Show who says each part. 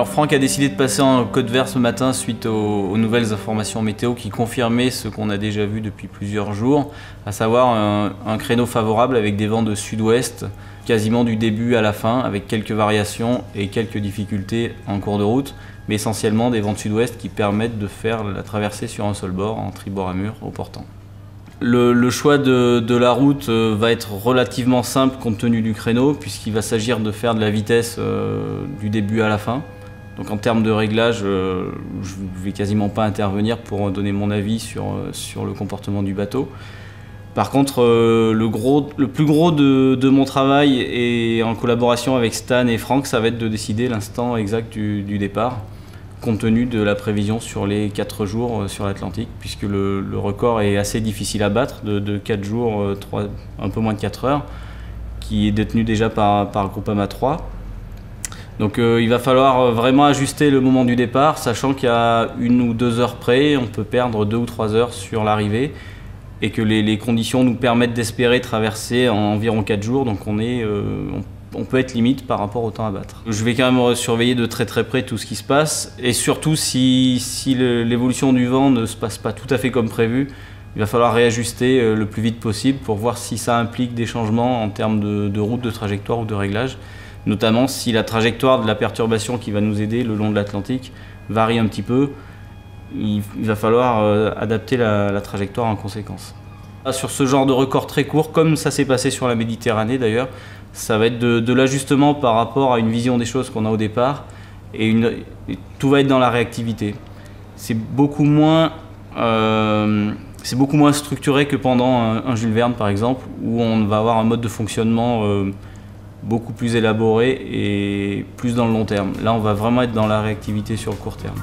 Speaker 1: Alors Franck a décidé de passer en code vert ce matin suite aux nouvelles informations météo qui confirmaient ce qu'on a déjà vu depuis plusieurs jours, à savoir un créneau favorable avec des vents de sud-ouest quasiment du début à la fin, avec quelques variations et quelques difficultés en cours de route, mais essentiellement des vents de sud-ouest qui permettent de faire la traversée sur un seul bord, en tribord à mur, au portant. Le choix de la route va être relativement simple compte tenu du créneau, puisqu'il va s'agir de faire de la vitesse du début à la fin. Donc en termes de réglage, je ne vais quasiment pas intervenir pour donner mon avis sur le comportement du bateau. Par contre, le plus gros de mon travail, et en collaboration avec Stan et Franck, ça va être de décider l'instant exact du départ, compte tenu de la prévision sur les 4 jours sur l'Atlantique, puisque le record est assez difficile à battre, de 4 jours, un peu moins de 4 heures, qui est détenu déjà par Groupama 3. Donc il va falloir vraiment ajuster le moment du départ, sachant qu'à 1 ou 2 heures près, on peut perdre 2 ou 3 heures sur l'arrivée, et que les conditions nous permettent d'espérer traverser en environ 4 jours, donc on peut être limite par rapport au temps à battre. Je vais quand même surveiller de très près tout ce qui se passe, et surtout si l'évolution du vent ne se passe pas tout à fait comme prévu, il va falloir réajuster le plus vite possible pour voir si ça implique des changements en termes de route, de trajectoire ou de réglage, notamment si la trajectoire de la perturbation qui va nous aider le long de l'Atlantique varie un petit peu. Il va falloir adapter la trajectoire en conséquence. Sur ce genre de record très court, comme ça s'est passé sur la Méditerranée d'ailleurs, ça va être de l'ajustement par rapport à une vision des choses qu'on a au départ, et tout va être dans la réactivité. C'est beaucoup moins structuré que pendant un Jules Verne par exemple, où on va avoir un mode de fonctionnement beaucoup plus élaboré et plus dans le long terme. Là, on va vraiment être dans la réactivité sur le court terme.